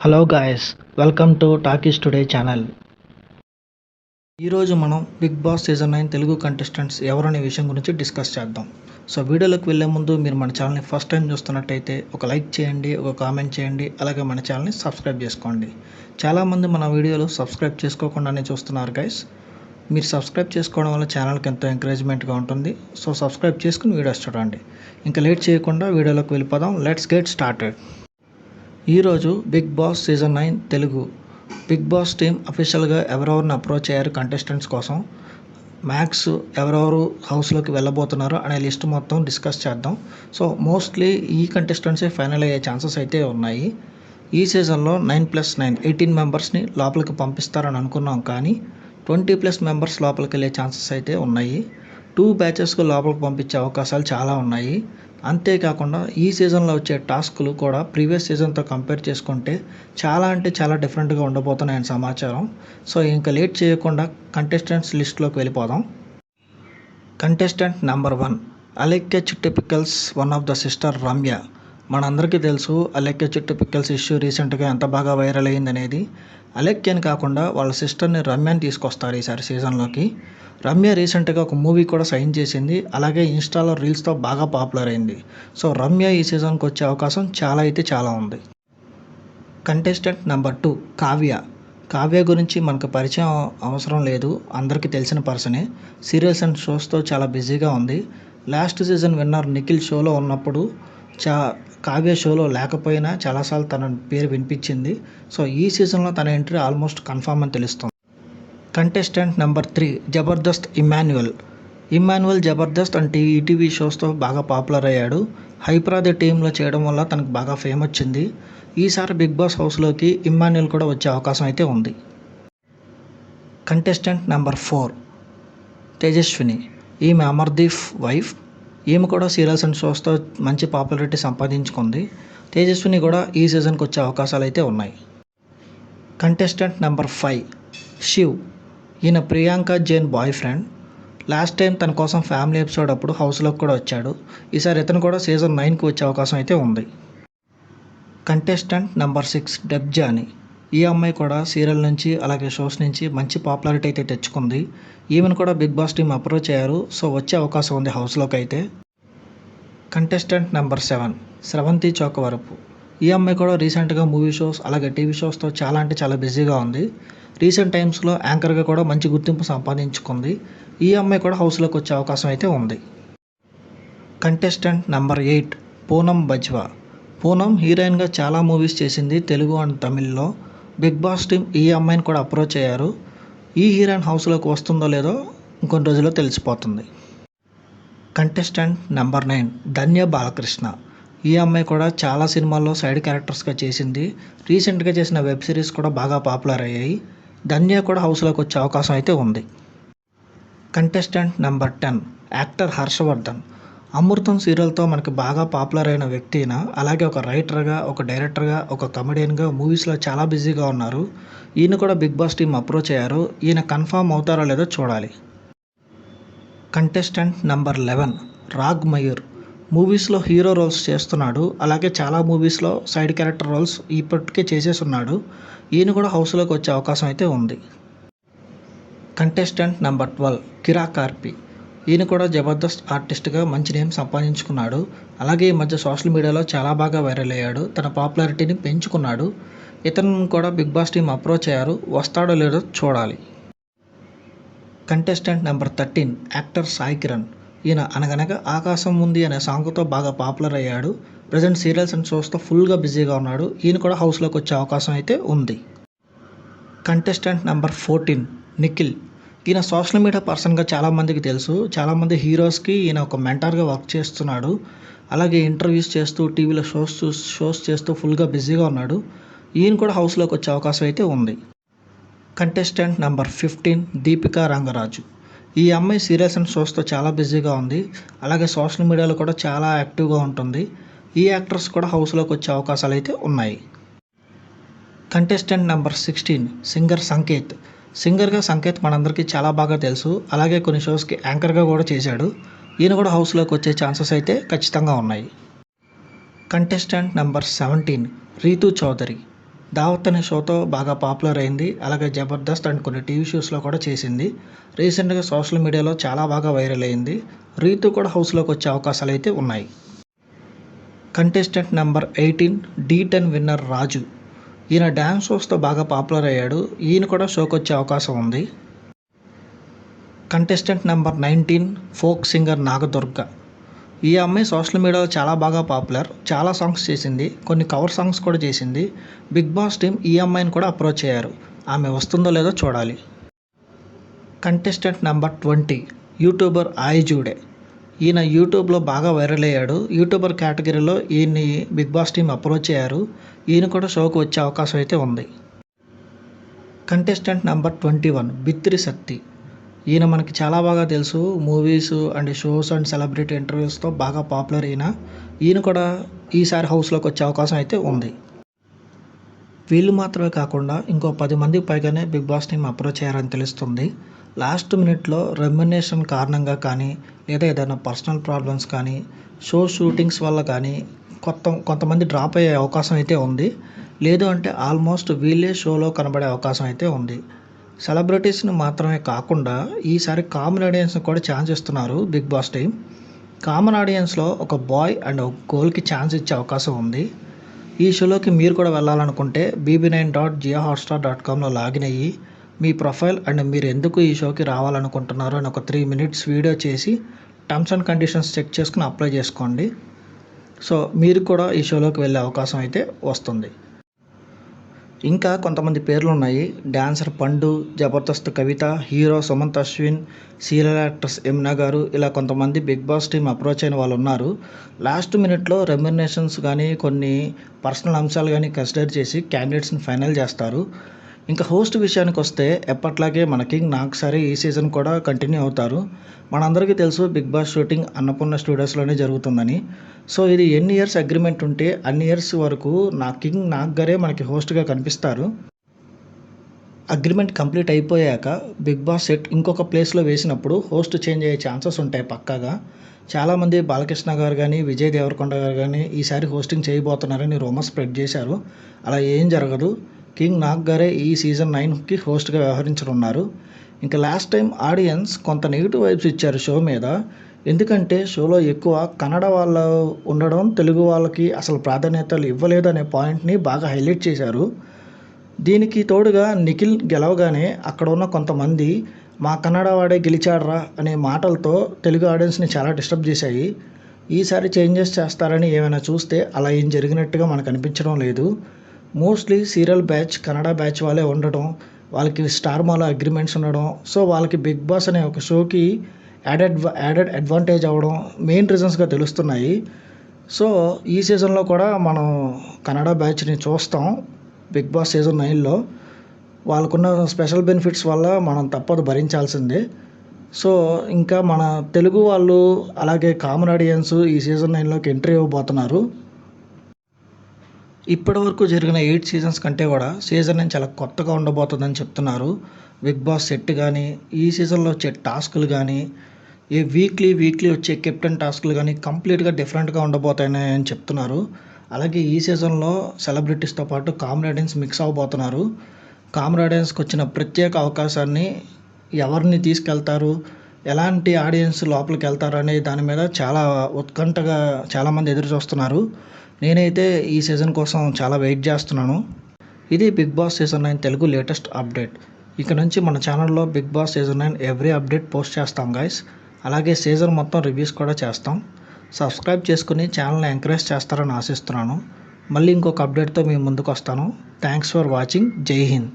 Hello guys, welcome to Talkies Today channel. ఈరోజు మనం Bigg Boss season 9 Telugu contestants ఎవరనే విషయం గురించి డిస్కస్ చేద్దాం. సో వీడియోలోకి వెళ్ళే ముందు మీరు మన ఛానల్ని ఫస్ట్ టైం చూస్తున్నట్టయితే ఒక లైక్ చేయండి, ఒక కామెంట్ చేయండి, అలాగే మన ఛానల్ని సబ్స్క్రైబ్ చేసుకోండి. చాలామంది మన వీడియోలు సబ్స్క్రైబ్ చేసుకోకుండానే చూస్తున్నారు గైస్. మీరు సబ్స్క్రైబ్ చేసుకోవడం వల్ల ఛానల్కి ఎంతో ఎంకరేజ్మెంట్గా ఉంటుంది. సో సబ్స్క్రైబ్ చేసుకుని వీడియోస్ చూడండి. ఇంకా లేట్ చేయకుండా వీడియోలోకి వెళ్ళిపోదాం. Let's get started. ఈరోజు Bigg Boss season 9 Telugu Bigg Boss team అఫీషియల్గా ఎవరెవరిని అప్రోచ్ అయ్యారు కంటెస్టెంట్స్ కోసం, మ్యాక్స్ ఎవరెవరు హౌస్లోకి వెళ్ళబోతున్నారు అనే లిస్ట్ మొత్తం డిస్కస్ చేద్దాం. సో మోస్ట్లీ ఈ కంటెస్టెంట్సే ఫైనల్ అయ్యే ఛాన్సెస్ అయితే ఉన్నాయి. ఈ సీజన్లో 9+9 18 మెంబర్స్ని లోపలికి పంపిస్తారని అనుకున్నాం, కానీ 20+ మెంబర్స్ లోపలికి వెళ్ళే ఛాన్సెస్ అయితే ఉన్నాయి. 2 బ్యాచెస్కు లోపలికి పంపించే అవకాశాలు చాలా ఉన్నాయి. అంతేకాకుండా ఈ సీజన్లో వచ్చే టాస్కులు కూడా ప్రీవియస్ సీజన్తో కంపేర్ చేసుకుంటే చాలా అంటే చాలా డిఫరెంట్గా ఉండబోతున్నాయని సమాచారం. సో ఇంకా లేట్ చేయకుండా కంటెస్టెంట్స్ లిస్ట్లోకి వెళ్ళిపోదాం. కంటెస్టెంట్ నెంబర్ 1 అలెక్య చిట్టి pickles, one of the sister Ramya. మనందరికీ తెలుసు అలెక్య చిట్టి పిక్కల్స్ ఇష్యూ రీసెంట్గా ఎంత బాగా వైరల్ అయ్యిందనేది. అలెక్యని కాకుండా వాళ్ళ సిస్టర్ని రమ్యని తీసుకొస్తారు ఈసారి సీజన్లోకి. రమ్య రీసెంట్గా ఒక మూవీ కూడా సైన్ చేసింది, అలాగే ఇన్స్టాలో రీల్స్తో బాగా పాపులర్ అయింది. సో రమ్య ఈ సీజన్కి వచ్చే అవకాశం చాలా అయితే చాలా ఉంది. Contestant number 2 Kavya. కావ్య గురించి మనకు పరిచయం అవసరం లేదు, అందరికీ తెలిసిన పర్సనే. సీరియల్స్ అండ్ షోస్తో చాలా బిజీగా ఉంది. లాస్ట్ సీజన్ విన్నర్ నిఖిల్ షోలో ఉన్నప్పుడు కావ్య షోలో లేకపోయినా చాలాసార్లు తన పేరు వినిపించింది. సో ఈ సీజన్లో తన ఎంట్రీ ఆల్మోస్ట్ కన్ఫామ్ అని తెలుస్తుంది. కంటెస్టెంట్ నెంబర్ 3 జబర్దస్త్ ఇమ్మాన్యుయల్ జబర్దస్త్ అంటే ఈటీవీ షోస్తో బాగా పాపులర్ అయ్యాడు. హైపరాది టీంలో చేయడం వల్ల తనకు బాగా ఫేమ్ వచ్చింది. ఈసారి బిగ్ బాస్ హౌస్లోకి ఇమ్మాన్యుయల్ కూడా వచ్చే అవకాశం అయితే ఉంది. Contestant number 4 Tejaswini. ఈమె అమర్దీప్ వైఫ్. ఈమె కూడా సీరియల్స్ అండ్ షోస్తో మంచి పాపులారిటీ సంపాదించుకుంది. తేజస్విని కూడా ఈ సీజన్కి వచ్చే అవకాశాలు అయితే ఉన్నాయి. Contestant number 5 Shiv. ఈయన Priyanka Jain boy friend. Last time తన కోసం ఫ్యామిలీ ఎపిసోడ్ అప్పుడు హౌస్లోకి కూడా వచ్చాడు. ఈసారి ఇతను కూడా సీజన్ 9కి వచ్చే అవకాశం అయితే ఉంది. Contestant number 6 Debjani. ఈ అమ్మాయి కూడా సీరియల్ నుంచి అలాగే షోస్ నుంచి మంచి పాపులారిటీ అయితే తెచ్చుకుంది. ఈమెను కూడా బిగ్ బాస్ టీం అప్రోచ్ అయ్యారు. సో వచ్చే అవకాశం ఉంది హౌస్లోకి అయితే. కంటెస్టెంట్ నెంబర్ 7 స్రవంతి చోకవరపు. ఈ అమ్మాయి కూడా రీసెంట్గా మూవీ షోస్ అలాగే టీవీ షోస్తో చాలా అంటే చాలా బిజీగా ఉంది. రీసెంట్ టైమ్స్లో యాంకర్గా కూడా మంచి గుర్తింపు సంపాదించుకుంది. ఈ అమ్మాయి కూడా హౌస్లోకి వచ్చే అవకాశం అయితే ఉంది. Contestant number 8 Poonam Bajwa. పూనం హీరోయిన్గా చాలా మూవీస్ చేసింది తెలుగు అండ్ తమిళ్లో. బిగ్ బాస్ టీం ఈ అమ్మాయిని కూడా అప్రోచ్ అయ్యారు. ఈ హీరోయిన్ హౌస్లోకి వస్తుందో లేదో ఇంకొన్ని రోజుల్లో తెలిసిపోతుంది. కంటెస్టెంట్ నెంబర్ 9 ధన్య బాలకృష్ణ. ఈ అమ్మాయి కూడా చాలా సినిమాల్లో సైడ్ క్యారెక్టర్స్గా చేసింది. రీసెంట్గా చేసిన వెబ్ సిరీస్ కూడా బాగా పాపులర్ అయ్యాయి. ధన్య కూడా హౌస్లోకి వచ్చే అవకాశం అయితే ఉంది. Contestant number 10 actor Harshavardhan. Amrutham సీరియల్తో మనకి బాగా పాపులర్ అయిన వ్యక్తి అయినా, అలాగే ఒక రైటర్గా, ఒక డైరెక్టర్గా, ఒక కమెడియన్గా మూవీస్లో చాలా బిజీగా ఉన్నారు. ఈయన కూడా బిగ్ బాస్ టీం అప్రోచ్ అయ్యారు. ఈయన కన్ఫామ్ అవుతారో లేదో చూడాలి. Contestant number 11 Rag Mayur. మూవీస్లో హీరో రోల్స్ చేస్తున్నాడు, అలాగే చాలా మూవీస్లో సైడ్ క్యారెక్టర్ రోల్స్ ఇప్పటికే చేసేస్తున్నాడు. ఈయన కూడా హౌస్లోకి వచ్చే అవకాశం అయితే ఉంది. కంటెస్టెంట్ నెంబర్ 12 కిరా కార్పి. ఈయన కూడా జబర్దస్త్ ఆర్టిస్ట్గా మంచి నేమ్ సంపాదించుకున్నాడు. అలాగే ఈ మధ్య సోషల్ మీడియాలో చాలా బాగా వైరల్ అయ్యాడు, తన పాపులారిటీని పెంచుకున్నాడు. ఇతను కూడా బిగ్ బాస్ టీం అప్రోచ్ అయ్యారు, వస్తాడో లేదో చూడాలి. Contestant number 13 actor Sai Kiran. ఈయన అనగనగా ఆకాశం ఉంది అనే సాంగ్తో బాగా పాపులర్ అయ్యాడు. ప్రజెంట్ సీరియల్స్ అండ్ షోస్తో ఫుల్గా బిజీగా ఉన్నాడు. ఈయన కూడా హౌస్లోకి వచ్చే అవకాశం అయితే ఉంది. Contestant number 14 Nikhil. ఈయన సోషల్ మీడియా పర్సన్గా చాలామందికి తెలుసు. చాలామంది హీరోస్కి ఈయన ఒక మెంటర్గా వర్క్ చేస్తున్నాడు. అలాగే ఇంటర్వ్యూస్ చేస్తూ టీవీలో షోస్ చేస్తూ ఫుల్గా బిజీగా ఉన్నాడు. ఈయన కూడా హౌస్లోకి వచ్చే అవకాశం అయితే ఉంది. Contestant number 15 Deepika Rangaraju. ఈ అమ్మాయి సీరియల్స్ అండ్ షోస్తో చాలా బిజీగా ఉంది, అలాగే సోషల్ మీడియాలో కూడా చాలా యాక్టివ్గా ఉంటుంది. ఈ యాక్ట్రెస్ కూడా హౌస్లోకి వచ్చే అవకాశాలు అయితే ఉన్నాయి. Contestant number 16 singer Sanketh. సింగర్గా సంకేత్ మనందరికీ చాలా బాగా తెలుసు, అలాగే కొన్ని షోస్కి యాంకర్గా కూడా చేశాడు. ఈయన కూడా హౌస్లోకి వచ్చే ఛాన్సెస్ అయితే ఖచ్చితంగా ఉన్నాయి. Contestant number 17 Rithu Chowdary. దావత్ అనే షోతో బాగా పాపులర్ అయింది. అలాగే జబర్దస్త్ అండ్ కొన్ని టీవీ షోస్లో కూడా చేసింది. రీసెంట్గా సోషల్ మీడియాలో చాలా బాగా వైరల్ అయింది. రీతు కూడా హౌస్లోకి వచ్చే అవకాశాలు అయితే ఉన్నాయి. కంటెస్టెంట్ నెంబర్ 18 D10 విన్నర్ రాజు. ఈయన డ్యాన్స్ షోస్తో బాగా పాపులర్ అయ్యాడు. ఈయన కూడా షోకి వచ్చే అవకాశం ఉంది. Contestant number 19 folk singer Nagadurga. ఈ అమ్మాయి సోషల్ మీడియాలో చాలా బాగా పాపులర్. చాలా సాంగ్స్ చేసింది. కొన్ని కవర్ సాంగ్స్ కూడా చేసింది. బిగ్ బాస్ టీమ్ ఈ అమ్మాయిని కూడా అప్రోచ్ అయ్యారు. ఆమె వస్తుందో లేదో చూడాలి. కంటెస్టెంట్ నెంబర్ 20 యూట్యూబర్ ఆయిజూడే. ఈయన యూట్యూబ్లో బాగా వైరల్ అయ్యాడు. యూట్యూబర్ కేటగిరీలో ఈయన్ని బిగ్ బాస్ టీమ్ అప్రోచ్ అయ్యారు. ఈయన కూడా షోకి వచ్చే అవకాశం అయితే ఉంది. Contestant number 21 Bithiri Shakti. ఈయన మనకి చాలా బాగా తెలుసు. Movies and shows and celebrity ఇంటర్వ్యూస్తో బాగా పాపులర్ ఈయన కూడా ఈసారి హౌస్లోకి వచ్చే అవకాశం అయితే ఉంది. వీళ్ళు మాత్రమే కాకుండా ఇంకో 10 మందికి పైగానే బిగ్ బాస్ టీమ్ అప్రోచ్ అయ్యారని తెలుస్తుంది. లాస్ట్ మినిట్లో రెమ్యునేషన్ కారణంగా కానీ లేదా ఏదైనా పర్సనల్ ప్రాబ్లమ్స్ కానీ షో షూటింగ్స్ వల్ల కానీ కొంతమంది డ్రాప్ అయ్యే అవకాశం అయితే ఉంది. లేదు అంటే ఆల్మోస్ట్ వీళ్ళే షోలో కనబడే అవకాశం అయితే ఉంది. సెలబ్రిటీస్ని మాత్రమే కాకుండా ఈసారి కామన్ ఆడియన్స్ని కూడా ఛాన్స్ ఇస్తున్నారు బిగ్ బాస్ టీమ్. కామన్ ఆడియన్స్లో ఒక బాయ్ అండ్ ఒక గర్ల్కి ఛాన్స్ ఇచ్చే అవకాశం ఉంది. ఈ షోలోకి మీరు కూడా వెళ్ళాలనుకుంటే bb9.jiahotstar.comలో లాగిన్ అయ్యి మీ ప్రొఫైల్ అండ్ మీరు ఎందుకు ఈ షోకి రావాలనుకుంటున్నారో అని ఒక 3 minutes వీడియో చేసి టర్మ్స్ అండ్ కండిషన్స్ చెక్ చేసుకుని అప్లై చేసుకోండి. సో మీరు కూడా ఈ షోలోకి వెళ్ళే అవకాశం అయితే వస్తుంది. ఇంకా కొంతమంది పేర్లు ఉన్నాయి. Dancer Pandu, Jabardasth Kavitha, hero Sumanth Ashwin, serial actress Yamuna garu, ఇలా కొంతమంది బిగ్ బాస్ టీమ్ అప్రోచ్ అయిన వాళ్ళు ఉన్నారు. లాస్ట్ మినిట్లో రెమ్యునేషన్స్ కానీ కొన్ని పర్సనల్ అంశాలు కానీ కన్సిడర్ చేసి క్యాండిడేట్స్ని ఫైనల్ చేస్తారు. ఇంకా హోస్ట్ విషయానికి వస్తే ఎప్పట్లాగే మన కింగ్ నాగ్సారి ఈ సీజన్ కూడా కంటిన్యూ అవుతారు. మనందరికీ తెలుసు బిగ్ బాస్ షూటింగ్ అన్నపూర్ణ స్టూడియోస్లోనే జరుగుతుందని. సో ఇది ఎన్ని ఇయర్స్ అగ్రిమెంట్ ఉంటే అన్ని ఇయర్స్ వరకు కింగ్ నాగ్ గారే మనకి హోస్ట్గా కనిపిస్తారు. అగ్రిమెంట్ కంప్లీట్ అయిపోయాక బిగ్ బాస్ సెట్ ఇంకొక ప్లేస్లో వేసినప్పుడు హోస్ట్ చేంజ్ అయ్యే ఛాన్సెస్ ఉంటాయి పక్కాగా. చాలామంది బాలకృష్ణ గారు కానీ విజయ్ దేవరకొండ గారు కానీ ఈసారి హోస్టింగ్ చేయబోతున్నారని రూమర్ స్ప్రెడ్ చేశారు. అలా ఏం జరగదు. కింగ్ నాగ్ గారే ఈ సీజన్ 9కి హోస్ట్గా వ్యవహరించనున్నారు. ఇంకా లాస్ట్ టైం ఆడియన్స్ కొంత నెగిటివ్ వైబ్స్ ఇచ్చారు షో మీద. ఎందుకంటే షోలో ఎక్కువ కన్నడ వాళ్ళు ఉండడం, తెలుగు వాళ్ళకి అసలు ప్రాధాన్యతలు ఇవ్వలేదు అనే పాయింట్ని బాగా హైలైట్ చేశారు. దీనికి తోడుగా నిఖిల్ గెలవగానే అక్కడ ఉన్న కొంతమంది మా కన్నడ వాడే గెలిచాడ్రా అనే మాటలతో తెలుగు ఆడియన్స్ని చాలా డిస్టర్బ్ చేశాయి. ఈసారి చేంజెస్ చేస్తారని ఏమైనా చూస్తే అలా ఏం జరిగినట్టుగా మనకు అనిపించడం లేదు. Mostly serial batch Kannada batch వాళ్ళే ఉండడం, వాళ్ళకి స్టార్ మాలో అగ్రిమెంట్స్ ఉండడం, సో వాళ్ళకి బిగ్ బాస్ అనే ఒక షోకి యాడెడ్ అడ్వాంటేజ్ అవ్వడం మెయిన్ రీజన్స్గా తెలుస్తున్నాయి. సో ఈ సీజన్లో కూడా మనం కన్నడ బ్యాచ్ని చూస్తాం. బిగ్ బాస్ సీజన్ 9లో వాళ్ళకున్న స్పెషల్ బెనిఫిట్స్ వల్ల మనం తప్పదు భరించాల్సిందే. సో ఇంకా మన తెలుగు వాళ్ళు అలాగే కామన్ ఆడియన్స్ ఈ సీజన్ 9లోకి ఎంట్రీ ఇవ్వబోతున్నారు. ఇప్పటివరకు జరిగిన 8 సీజన్స్ కంటే కూడా సీజన్ 9 చాలా కొత్తగా ఉండబోతుందని చెప్తున్నారు. బిగ్ బాస్ సెట్ కానీ ఈ సీజన్లో వచ్చే టాస్కులు కానీ వీక్లీ వచ్చే కెప్టెన్ టాస్కులు కానీ కంప్లీట్గా డిఫరెంట్గా ఉండబోతాయని చెప్తున్నారు. అలాగే ఈ సీజన్లో సెలబ్రిటీస్తో పాటు కామన్ ఆడియన్స్ మిక్స్ అవ్వబోతున్నారు. కామన్ ఆడియన్స్కి వచ్చిన ప్రత్యేక అవకాశాన్ని ఎవరిని తీసుకెళ్తారు, ఎలాంటి ఆడియన్స్ లోపలికి వెళ్తారు అనే దాని మీద చాలా ఉత్కంఠగా చాలామంది ఎదురు చూస్తున్నారు. నేనైతే ఈ సీజన్ కోసం చాలా వెయిట్ చేస్తున్నాను. ఇది Bigg Boss season 9 Telugu latest update. ఇక నుంచి మన ఛానల్లో Bigg Boss season 9 every update post చేస్తాం గైస్. అలాగే సీజన్ మొత్తం రివ్యూస్ కూడా చేస్తాం. సబ్స్క్రైబ్ చేసుకుని ఛానల్ని ఎంకరేజ్ చేస్తారని ఆశిస్తున్నాను. మళ్ళీ ఇంకొక అప్డేట్తో మీ ముందుకు వస్తాను. Thanks for watching. జై హింద్.